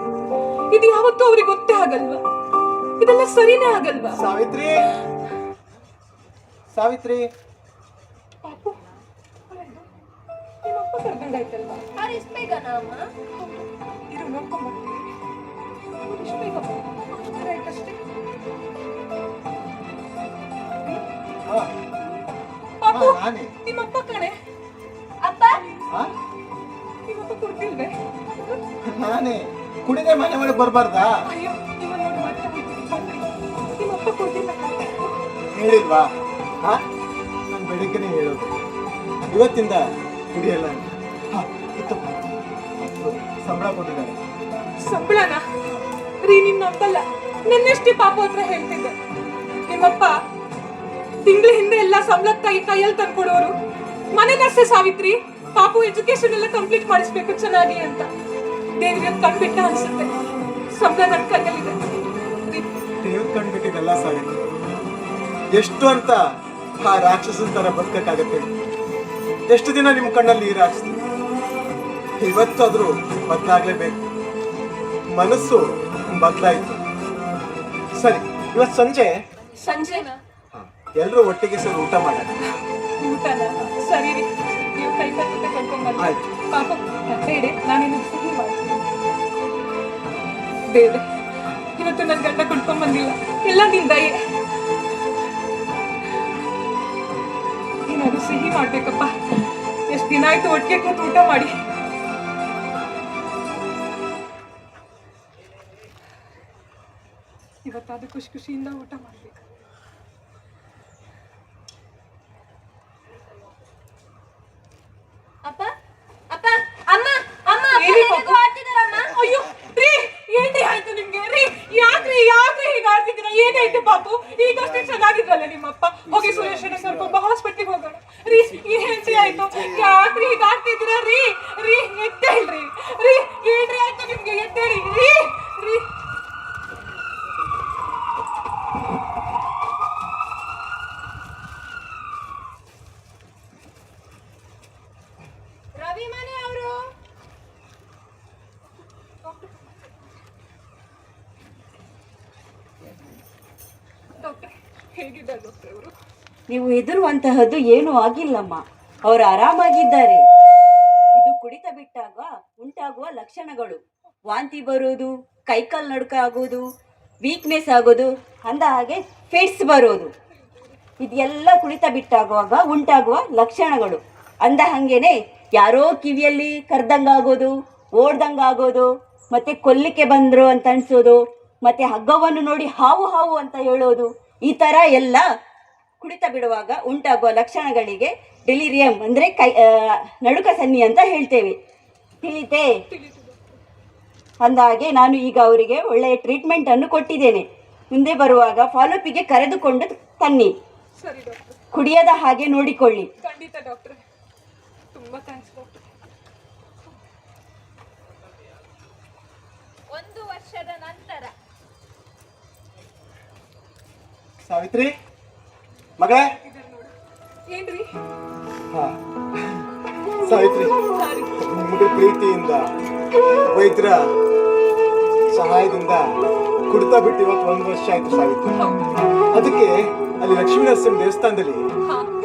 ಇದು ಯಾವತ್ತೂ ಅವ್ರಿಗೆ ಗೊತ್ತೇ ಆಗಲ್ವಾ? ಇದೆಲ್ಲ ಸರಿನೇ ಆಗಲ್ವಾ? ಸಾವಿತ್ರಿ, ಸಾವಿತ್ರಿ, ಪಾಪು ನಿಮ್ಮಪ್ಪ ಕರ್ದಂಗಾಯ್ತಲ್ವಾ? ಇಷ್ಟ ಬೇಕನಾ ಅಮ್ಮ? ಇರು ನೋಡ್ಕೊಂಡ್ಬರ್ತೀನಿ. ಇಷ್ಟು ಬೇಗ ಆಯ್ತಷ್ಟೇ. ಹಾ, ಪಾಪು ನಾನೇ. ನಿಮ್ಮಪ್ಪ ಕಣೆ. ಅಪ್ಪ ಹಾ? ನಿಮ್ಮಪ್ಪ ಕೊಡ್ತಿಲ್ವೇ? ನಾನೇ ಕುಡಿದೆ ಮನೆ ಒಳಗೆ ಬರ್ಬಾರ್ದಾ? ಅಯ್ಯೋ, ನಿಮ್ಮ ನೋಡಿ ಮತ್ತೆ ಹೋಗ್ತೀನಿ. ನಿಮ್ಮಪ್ಪ ಕೊಡ್ತಿಲ್ಲ ಕಣೆ. ಹೇಳಿಲ್ವಾ? ಹಾ, ನಾನು ಬೆಳಿಗ್ಗೆನೆ ಹೇಳೋದು, ಇವತ್ತಿಂದ ಕುಡಿಯಲ್ಲ ಅಂತ. ಹಾ, ಇತ್ತು, ಸಂಬಳ ಕೊಟ್ಟಿದ್ದಾರೆ. ಸಂಬಳನ ರೀ, ನಿಮ್ ನಂಬಲ್ಲ. ನಿನ್ನೆಷ್ಟೇ ಪಾಪು ಹತ್ರ ಹೇಳ್ತಿದ್ದೆ, ನಿಮ್ಮಪ್ಪ ತಿಂಗಳ ಹಿಂದೆ ಎಲ್ಲ ಸಂಬಳ ಕೈಯಲ್ಲಿ ತಂದ್ಕೊಡೋರು. ಮನೆ ನರ್ಸೆ ಸಾವಿತ್ರಿ, ಪಾಪು ಎಜುಕೇಶನ್ ಎಲ್ಲ ಕಂಪ್ಲೀಟ್ ಮಾಡಿಸ್ಬೇಕು ಚೆನ್ನಾಗಿ ಅಂತ. ದೇವ್ರಿಗೆ ಕಂಡ್ಬಿಟ್ಟ ಅನ್ಸುತ್ತೆ, ಸಂಬಳ ನನ್ನ ಕೈಯಲ್ಲಿದೆ. ದೇವ್ರ ಕಂಡ್ಬಿಟ್ಟಿದ್ದಲ್ಲ ಸಾವಿತ್ರಿ, ಎಷ್ಟು ಅಂತ ಆ ರಾಕ್ಷಸನ ತರ ಬದುಕಕ್ಕಾಗತ್ತೆ? ಎಷ್ಟು ದಿನ ನಿಮ್ಮ ಕಣ್ಣಲ್ಲಿ ನೀರು ಹಾಕ್ಸ್ತೀವಿ? ಇವತ್ತಾದ್ರೂ ಬದಲಾಗ್ಲೇಬೇಕು. ಮನಸ್ಸು ಬದಲಾಯಿತು. ಸರಿ, ಇವತ್ತು ಸಂಜೆನಾ? ಎಲ್ಲರೂ ಒಟ್ಟಿಗೆ ಸೇರಿ ಊಟ ಮಾಡೋಣ. ಊಟನ? ಸರಿ ರೀ, ನೀವು ಕೈ ಕಟ್ಟೆ ಕರ್ಕೊಂಡ್ಬನ್ನಿ. ಆಯ್ತು. ಪಾಪ ಬೇಡ, ನಾನೇನು ಸಿಹಿ ಮಾಡ್ತೀನಿ. ಬೇಡ, ಇವತ್ತು ನನ್ನ ಗಂಡ ಕುಡ್ಕೊಂಡ್ ಬಂದಿಲ್ಲ, ಎಲ್ಲ ನಿನ್ ದಯೆ. ಏನಾದ್ರು ಸಿಹಿ ಮಾಡ್ಬೇಕಪ್ಪ. ಎಷ್ಟು ದಿನ ಆಯ್ತು ಒಟ್ಟಿಗೆ ಕೂತು ಊಟ ಮಾಡಿ. ಇವತ್ತಾದ್ರೂ ಖುಷಿ ಖುಷಿಯಿಂದ ಊಟ ಮಾಡ್ಬೇಕು. ಅಪ್ಪ ಅಪ್ಪ ಅಮ್ಮ ಅಮ್ಮ ಏನಿ ಪಾಪು? ಆಡ್ತಿದಾರಮ್ಮ. ಅಯ್ಯೋ ರೀ, ಏನ್ರಿ ಆಯ್ತು ನಿಮ್ಗೆ? ರೀ, ಯಾಕ್ರಿ ಹೀಗೆ ಆಡ್ತಿದ್ದೀರಾ? ಏನಾಯ್ತು ಪಾಪು? ಈಗಷ್ಟೇ ಚೆನ್ನಾಗಿದ್ರಲ್ಲ ನಿಮ್ಮಪ್ಪ. ಹೋಗಿ ಸುರೇಶನ ಕರ್ಕೊಂಡ್ ಹಾಸ್ಪಿಟ್ಲಿಗೆ ಹೋಗೋಣ. ರೀ, ಏನ್ರಿ ಆಯ್ತು? ಯಾಕ್ರಿ ಹೀಗೆ ಆಡ್ತಿದ್ದೀರಾ? ರೀ ರೀ ಎದ್ದೇಳ್ರಿ. ರೀ, ಏನ್ರಿ ಆಯ್ತು ನಿಮ್ಗೆ? ಎದ್ದೇಳಿ ರೀ. ರೀ, ರವಿ ಮನೆ ಅವರು ಡಾಕ್ಟರ್ ಹೇಗಿದ್ದಾರೆ ಡಾಕ್ಟರ್ ಅವರು? ನೀವು ಹೆದರುವಂತಹದ್ದು ಏನೂ ಆಗಿಲ್ಲಮ್ಮ, ಅವರು ಆರಾಮಾಗಿದ್ದಾರೆ. ಇದು ಕುಡಿತ ಬಿಟ್ಟಾಗ ಉಂಟಾಗುವ ಲಕ್ಷಣಗಳು: ವಾಂತಿ ಬರೋದು, ಕೈಕಾಲು ನಡುಕ ಆಗೋದು, ವೀಕ್ನೆಸ್ ಆಗೋದು, ಅಂದ ಹಾಗೆ ಫಿಟ್ಸ್ ಬರೋದು, ಇದೆಲ್ಲ ಕುಡಿತ ಬಿಟ್ಟಾಗುವಾಗ ಉಂಟಾಗುವ ಲಕ್ಷಣಗಳು. ಅಂದ ಹಾಗೇನೆ ಯಾರೋ ಕಿವಿಯಲ್ಲಿ ಕರ್ದಂಗಾಗೋದು, ಓಡ್ದಂಗಾಗೋದು, ಮತ್ತೆ ಕೊಲ್ಲಿಕ್ಕೆ ಬಂದರು ಅಂತ ಅನ್ಸೋದು, ಮತ್ತೆ ಹಗ್ಗವನ್ನು ನೋಡಿ ಹಾವು ಹಾವು ಅಂತ ಹೇಳೋದು, ಈ ಥರ ಎಲ್ಲ ಕುಡಿತ ಬಿಡುವಾಗ ಉಂಟಾಗುವ ಲಕ್ಷಣಗಳಿಗೆ ಡೆಲಿರಿಯಂ ಅಂದರೆ ನಡುಕ ಸನ್ನಿ ಅಂತ ಹೇಳ್ತೇವೆ. ತಿಳಿತೆ? ಅಂದಾಗೆ ನಾನು ಈಗ ಅವರಿಗೆ ಒಳ್ಳೆಯ ಟ್ರೀಟ್ಮೆಂಟನ್ನು ಕೊಟ್ಟಿದ್ದೇನೆ. ಮುಂದೆ ಬರುವಾಗ ಫಾಲೋಪಿಗೆ ಕರೆದುಕೊಂಡು ತನ್ನಿ. ಸರಿ ಡಾಕ್ಟರ್, ಕುಡಿಯದ ಹಾಗೆ ನೋಡಿಕೊಳ್ಳಿ. ಖಂಡಿತ ಡಾಕ್ಟರ್, ತುಂಬಾ ಥ್ಯಾಂಕ್ಸ್ ಡಾಕ್ಟರ್. 1 ವರ್ಷದ ನಂತರ ಸಾವಿತ್ರಿ ಮಗಳೇ. ಏನ್ರಿ? ಹಾ ಸಾವಿತ್ರಿ, ನಿಮಗೆ ಪ್ರೀತಿಯಿಂದ ವೈದ್ಯರ ಸಹಾಯದಿಂದ ಕುಡಿತಾ ಬಿಟ್ಟು ಇವತ್ತು 1 ವರ್ಷ ಆಯ್ತು ಸಾವಿತ್ರಿ. ಅದಕ್ಕೆ ಅಲ್ಲಿ ಲಕ್ಷ್ಮೀ ನರಸಿಂಹ ದೇವಸ್ಥಾನದಲ್ಲಿ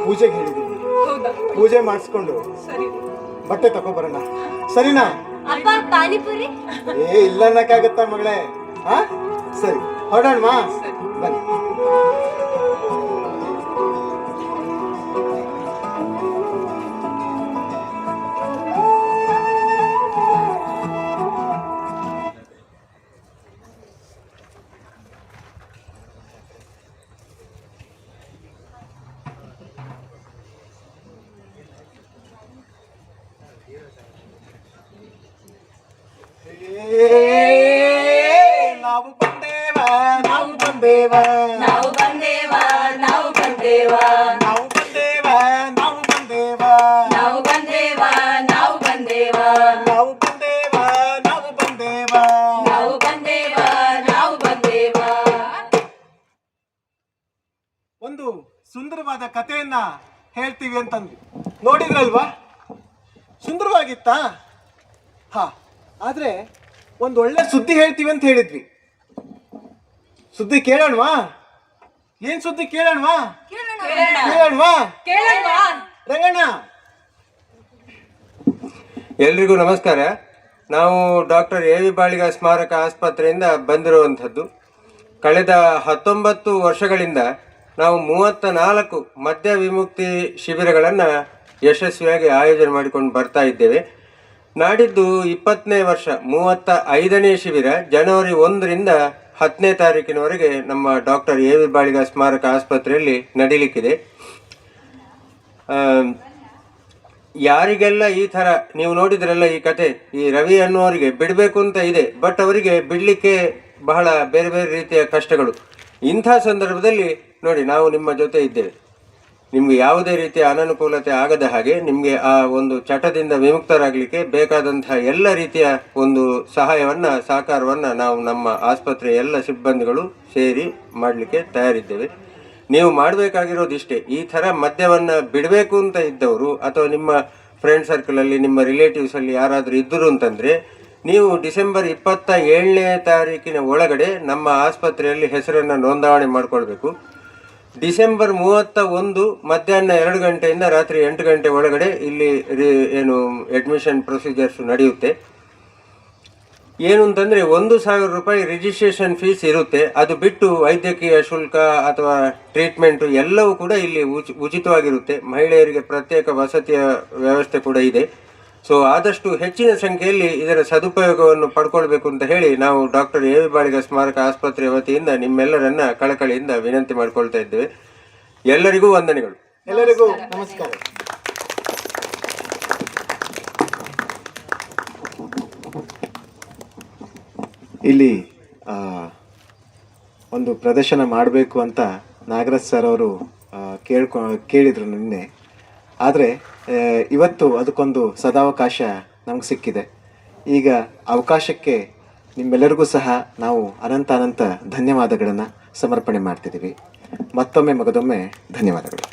ಪೂಜೆಗೆ ಹೇಳಿದ್ದೀನಿ. ಹೌದಾ? ಪೂಜೆ ಮಾಡಿಸ್ಕೊಂಡು ಸರಿ. ಬಟ್ಟೆ ತಗೊಬರೋಣ, ಸರಿನಾ? ಅಪ್ಪ ಪಾನಿಪುರಿ. ಇಲ್ಲ ಅನ್ನಕ್ಕಾಗತ್ತಾ ಮಗಳೇ? ಹಾ ಸರಿ, ಹೊರಡೋಣವಾ? ಬನ್ನಿ. ನಾವು ಬಂದೇವ, ನಾವು ಬಂದೇವ, ನಾವು ಬಂದೇವ, ನಾವು ಬಂದೇವ, ನಾವು ಬಂದೇವ, ನಾವು ಬಂದೇವ, ನಾವು ಬಂದೇವ, ನಾವು ಬಂದೇವ, ನಾವು ಬಂದೇವ, ನಾವು ಬಂದೇವ, ನಾವು ಬಂದೇವ, ನಾವು ಬಂದೇವ. ಒಂದು ಸುಂದರವಾದ ಕಥೆಯನ್ನ ಹೇಳ್ತೀವಿ ಅಂತಂದ್ವಿ, ನೋಡಿದ್ರಲ್ವಾ? ಸುಂದರವಾಗಿತ್ತಾ? ಹಾ, ಆದ್ರೆ ಒಂದು ಒಳ್ಳೆ ಸುದ್ದಿ ಹೇಳ್ತೀವಿ ಅಂತ ಹೇಳಿದ್ವಿ. ಸುದ್ದಿ ಕೇಳೋಣವಾ? ಏನ್ ಸುದ್ದಿ ಕೇಳೋಣವಾ? ಕೇಳೋಣವಾ? ರಂಗಣ್ಣ. ಎಲ್ರಿಗೂ ನಮಸ್ಕಾರ. ನಾವು ಡಾಕ್ಟರ್ ಎ ವಿ ಬಾಳಿಗ ಸ್ಮಾರಕ ಆಸ್ಪತ್ರೆಯಿಂದ ಬಂದಿರುವಂಥದ್ದು. ಕಳೆದ 19 ವರ್ಷಗಳಿಂದ ನಾವು 34 ಮದ್ಯ ವಿಮುಕ್ತಿ ಶಿಬಿರಗಳನ್ನು ಯಶಸ್ವಿಯಾಗಿ ಆಯೋಜನೆ ಮಾಡಿಕೊಂಡು ಬರ್ತಾ ಇದ್ದೇವೆ. ನಾಡಿದ್ದು 20ನೇ ವರ್ಷ 35ನೇ ಶಿಬಿರ ಜನವರಿ 1ರಿಂದ 10ನೇ ತಾರೀಕಿನವರೆಗೆ ನಮ್ಮ ಡಾಕ್ಟರ್ ಎ ವಿ ಬಾಳಿಗ ಸ್ಮಾರಕ ಆಸ್ಪತ್ರೆಯಲ್ಲಿ ನಡೀಲಿಕ್ಕಿದೆ. ಯಾರಿಗೆಲ್ಲ ಈ ಥರ ನೀವು ನೋಡಿದ್ರಲ್ಲ ಈ ಕತೆ, ಈ ರವಿ ಅನ್ನುವರಿಗೆ ಬಿಡಬೇಕು ಅಂತ ಇದೆ, ಬಟ್ ಅವರಿಗೆ ಬಿಡಲಿಕ್ಕೆ ಬಹಳ ಬೇರೆ ಬೇರೆ ರೀತಿಯ ಕಷ್ಟಗಳು. ಇಂಥ ಸಂದರ್ಭದಲ್ಲಿ ನೋಡಿ, ನಾವು ನಿಮ್ಮ ಜೊತೆ ಇದ್ದೇವೆ. ನಿಮಗೆ ಯಾವುದೇ ರೀತಿಯ ಅನನುಕೂಲತೆ ಆಗದ ಹಾಗೆ ನಿಮಗೆ ಆ ಒಂದು ಚಟದಿಂದ ವಿಮುಕ್ತರಾಗಲಿಕ್ಕೆ ಬೇಕಾದಂತಹ ಎಲ್ಲ ರೀತಿಯ ಒಂದು ಸಹಾಯವನ್ನು ಸಹಕಾರವನ್ನು ನಾವು ನಮ್ಮ ಆಸ್ಪತ್ರೆಯ ಎಲ್ಲ ಸಿಬ್ಬಂದಿಗಳು ಸೇರಿ ಮಾಡಲಿಕ್ಕೆ ತಯಾರಿದ್ದೇವೆ. ನೀವು ಮಾಡಬೇಕಾಗಿರೋದಿಷ್ಟೇ, ಈ ಥರ ಮದ್ಯವನ್ನು ಬಿಡಬೇಕು ಅಂತ ಇದ್ದವರು ಅಥವಾ ನಿಮ್ಮ ಫ್ರೆಂಡ್ ಸರ್ಕಲಲ್ಲಿ ನಿಮ್ಮ ರಿಲೇಟಿವ್ಸಲ್ಲಿ ಯಾರಾದರೂ ಇದ್ದರು ಅಂತಂದರೆ ನೀವು ಡಿಸೆಂಬರ್ 27ನೇ ತಾರೀಕಿನ ಒಳಗಡೆ ನಮ್ಮ ಆಸ್ಪತ್ರೆಯಲ್ಲಿ ಹೆಸರನ್ನು ನೋಂದಾವಣೆ ಮಾಡಿಕೊಳ್ಬೇಕು. ಡಿಸೆಂಬರ್ 31 ಮಧ್ಯಾಹ್ನ 2 ಗಂಟೆಯಿಂದ ರಾತ್ರಿ 8 ಗಂಟೆ ಒಳಗಡೆ ಇಲ್ಲಿ ಏನು ಅಡ್ಮಿಷನ್ ಪ್ರೊಸೀಜರ್ಸ್ ನಡೆಯುತ್ತೆ. ಏನು ಅಂತಂದರೆ 1,000 ರೂಪಾಯಿ ರಿಜಿಸ್ಟ್ರೇಷನ್ ಫೀಸ್ ಇರುತ್ತೆ. ಅದು ಬಿಟ್ಟು ವೈದ್ಯಕೀಯ ಶುಲ್ಕ ಅಥವಾ ಟ್ರೀಟ್ಮೆಂಟು ಎಲ್ಲವೂ ಕೂಡ ಇಲ್ಲಿ ಉಚಿತವಾಗಿರುತ್ತೆ. ಮಹಿಳೆಯರಿಗೆ ಪ್ರತ್ಯೇಕ ವಸತಿಯ ವ್ಯವಸ್ಥೆ ಕೂಡ ಇದೆ. ಸೊ ಆದಷ್ಟು ಹೆಚ್ಚಿನ ಸಂಖ್ಯೆಯಲ್ಲಿ ಇದರ ಸದುಪಯೋಗವನ್ನು ಪಡ್ಕೊಳ್ಬೇಕು ಅಂತ ಹೇಳಿ ನಾವು ಡಾಕ್ಟರ್ ಎ ವಿ ಬಾಳಿಗ ಸ್ಮಾರಕ ಆಸ್ಪತ್ರೆ ವತಿಯಿಂದ ನಿಮ್ಮೆಲ್ಲರನ್ನ ಕಳಕಳಿಯಿಂದ ವಿನಂತಿ ಮಾಡಿಕೊಳ್ತಾ ಇದ್ದೇವೆ. ಎಲ್ಲರಿಗೂ ವಂದನೆಗಳು. ಎಲ್ಲರಿಗೂ ನಮಸ್ಕಾರ. ಇಲ್ಲಿ ಒಂದು ಪ್ರದರ್ಶನ ಮಾಡಬೇಕು ಅಂತ ನಾಗರಾಜ್ ಸರ್ ಅವರು ಕೇಳಿದರು ನಿನ್ನೆ. ಆದರೆ ಇವತ್ತು ಅದಕ್ಕೊಂದು ಸದಾವಕಾಶ ನಮ್ಗೆ ಸಿಕ್ಕಿದೆ. ಈಗ ಅವಕಾಶಕ್ಕೆ ನಿಮ್ಮೆಲ್ಲರಿಗೂ ಸಹ ನಾವು ಅನಂತ ಧನ್ಯವಾದಗಳನ್ನು ಸಮರ್ಪಣೆ ಮಾಡ್ತಿದ್ದೀವಿ. ಮತ್ತೊಮ್ಮೆ ಮಗದೊಮ್ಮೆ ಧನ್ಯವಾದಗಳು.